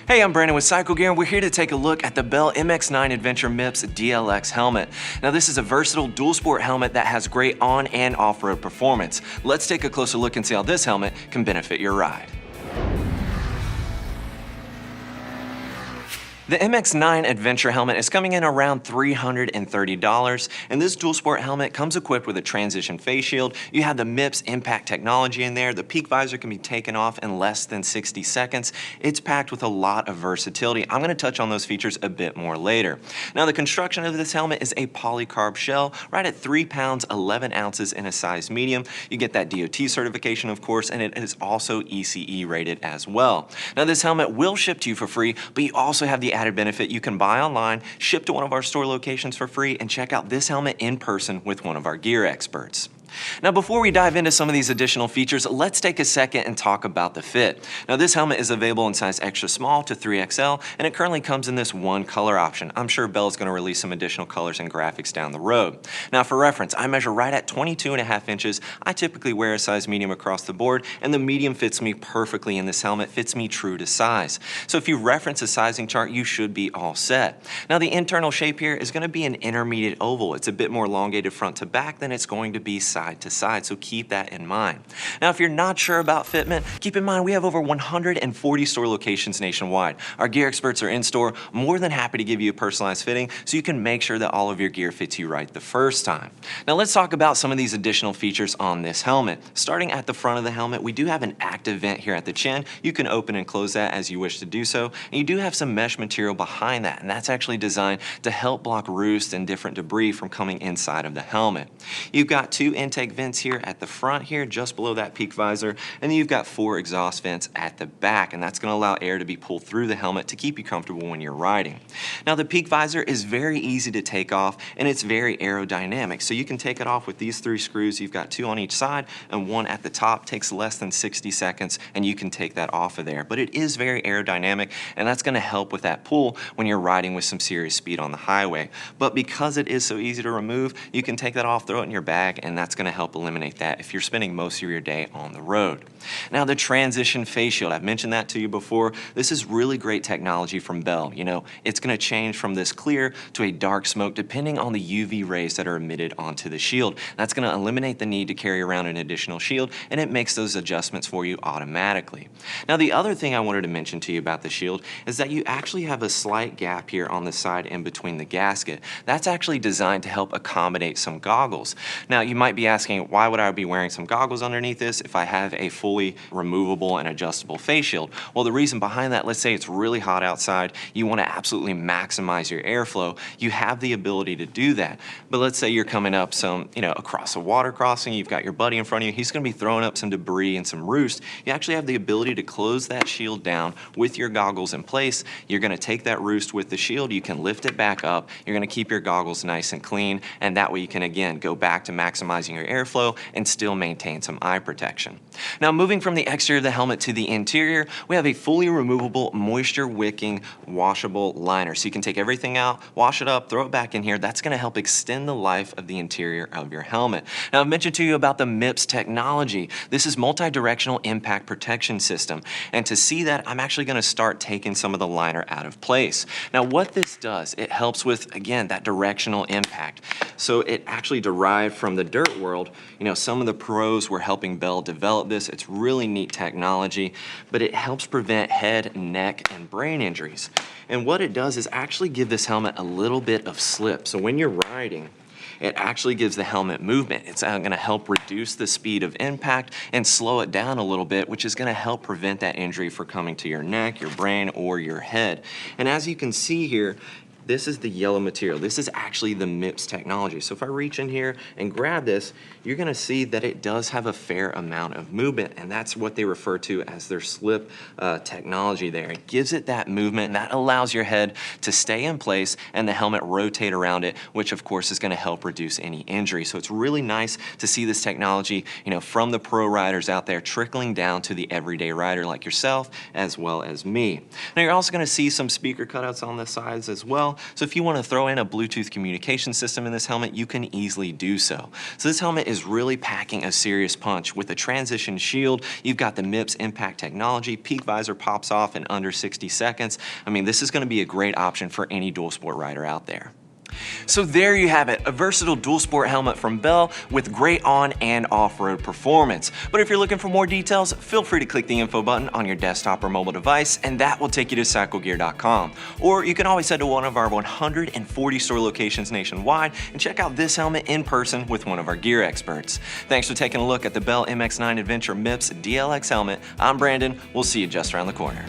Hey, I'm Brandon with Cycle Gear, and we're here to take a look at the Bell MX-9 Adventure MIPS DLX helmet. Now, this is a versatile dual sport helmet that has great on and off-road performance. Let's take a closer look and see how this helmet can benefit your ride. The MX-9 Adventure helmet is coming in around $330, and this dual sport helmet comes equipped with a transition face shield. You have the MIPS impact technology in there. The peak visor can be taken off in less than 60 seconds. It's packed with a lot of versatility. I'm going to touch on those features a bit more later. Now, the construction of this helmet is a polycarb shell, right at 3 pounds, 11 ounces in a size medium. You get that DOT certification, of course, and it is also ECE rated as well. Now, this helmet will ship to you for free, but you also have the added benefit you can buy online, ship to one of our store locations for free, and check out this helmet in person with one of our gear experts. Now, before we dive into some of these additional features, let's take a second and talk about the fit. Now, this helmet is available in size extra small to 3XL, and it currently comes in this one color option. I'm sure Bell is going to release some additional colors and graphics down the road. Now, for reference, I measure right at 22.5 inches. I typically wear a size medium across the board, and the medium fits me perfectly in this helmet, fits me true to size. So if you reference a sizing chart, you should be all set. Now, the internal shape here is going to be an intermediate oval. It's a bit more elongated front to back than it's going to be side to side, so keep that in mind. Now, if you're not sure about fitment, keep in mind we have over 140 store locations nationwide. Our gear experts are in store, more than happy to give you a personalized fitting so you can make sure that all of your gear fits you right the first time. Now, let's talk about some of these additional features on this helmet. Starting at the front of the helmet, we do have an active vent here at the chin. You can open and close that as you wish to do so, and you do have some mesh material behind that, and that's actually designed to help block roost and different debris from coming inside of the helmet. You've got two intake vents here at the front here, just below that peak visor, and then you've got 4 exhaust vents at the back, and that's going to allow air to be pulled through the helmet to keep you comfortable when you're riding. Now, the peak visor is very easy to take off, and it's very aerodynamic, so you can take it off with these 3 screws. You've got 2 on each side and 1 at the top. Takes less than 60 seconds, and you can take that off of there, but it is very aerodynamic, and that's going to help with that pull when you're riding with some serious speed on the highway. But because it is so easy to remove, you can take that off, throw it in your bag, and that's going to help eliminate that if you're spending most of your day on the road. Now, the transition face shield, I've mentioned that to you before. This is really great technology from Bell. You know, it's going to change from this clear to a dark smoke depending on the UV rays that are emitted onto the shield. That's going to eliminate the need to carry around an additional shield, and it makes those adjustments for you automatically. Now, the other thing I wanted to mention to you about the shield is that you actually have a slight gap here on the side in between the gasket. That's actually designed to help accommodate some goggles. Now, you might be asking, why would I be wearing some goggles underneath this if I have a fully removable and adjustable face shield? Well, the reason behind that, let's say it's really hot outside, you want to absolutely maximize your airflow, you have the ability to do that. But let's say you're coming up across a water crossing, you've got your buddy in front of you, he's going to be throwing up some debris and some roost. You actually have the ability to close that shield down with your goggles in place. You're going to take that roost with the shield, you can lift it back up, you're going to keep your goggles nice and clean, and that way you can again go back to maximizing your airflow and still maintain some eye protection. Now, moving from the exterior of the helmet to the interior, we have a fully removable moisture wicking washable liner. So you can take everything out, wash it up, throw it back in here. That's going to help extend the life of the interior of your helmet. Now, I've mentioned to you about the MIPS technology. This is multi-directional impact protection system. And to see that, I'm actually going to start taking some of the liner out of place. Now, what this does, it helps with, again, that directional impact. So it actually derived from the dirt world. You know, some of the pros were helping Bell develop this. It's really neat technology, but it helps prevent head, neck, and brain injuries. And what it does is actually give this helmet a little bit of slip. So when you're riding, it actually gives the helmet movement. It's going to help reduce the speed of impact and slow it down a little bit, which is going to help prevent that injury from coming to your neck, your brain, or your head. And as you can see here, this is the yellow material. This is actually the MIPS technology. So if I reach in here and grab this, you're gonna see that it does have a fair amount of movement, and that's what they refer to as their slip technology there. It gives it that movement, and that allows your head to stay in place and the helmet rotate around it, which of course is gonna help reduce any injury. So it's really nice to see this technology, you know, from the pro riders out there trickling down to the everyday rider like yourself, as well as me. Now, you're also gonna see some speaker cutouts on the sides as well. off, so if you want to throw in a Bluetooth communication system in this helmet, you can easily do so. So this helmet is really packing a serious punch. With the transition shield, you've got the MIPS impact technology, peak visor pops off in under 60 seconds. I mean, this is going to be a great option for any dual sport rider out there. So there you have it, a versatile dual sport helmet from Bell with great on and off-road performance. But if you're looking for more details, feel free to click the info button on your desktop or mobile device, and that will take you to cyclegear.com. Or you can always head to one of our 140 store locations nationwide and check out this helmet in person with one of our gear experts. Thanks for taking a look at the Bell MX-9 Adventure MIPS DLX helmet. I'm Brandon. We'll see you just around the corner.